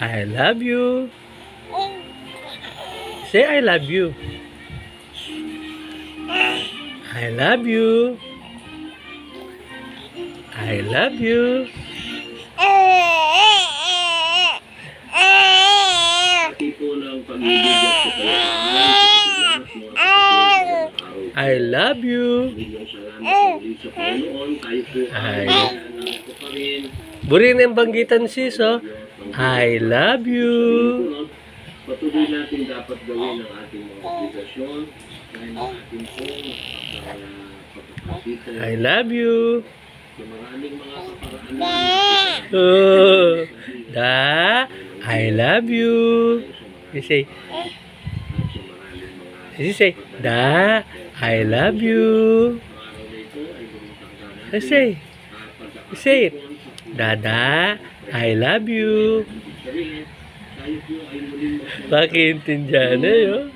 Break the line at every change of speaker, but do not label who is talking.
I love you. Say I love you. I love you. I love you. I love you. Ay. Buri na yung banggitan sis, oh. I love you.
Patuloy natin dapat gawin ang ating mga obligasyon dahil ang ating pong pagkakasito.
I love you.
Sa maraming mga kaparaan
Oh, da, I love you. You say, da, I love you. You say it. Dada, I love you. Pakiintindihan eh, oh.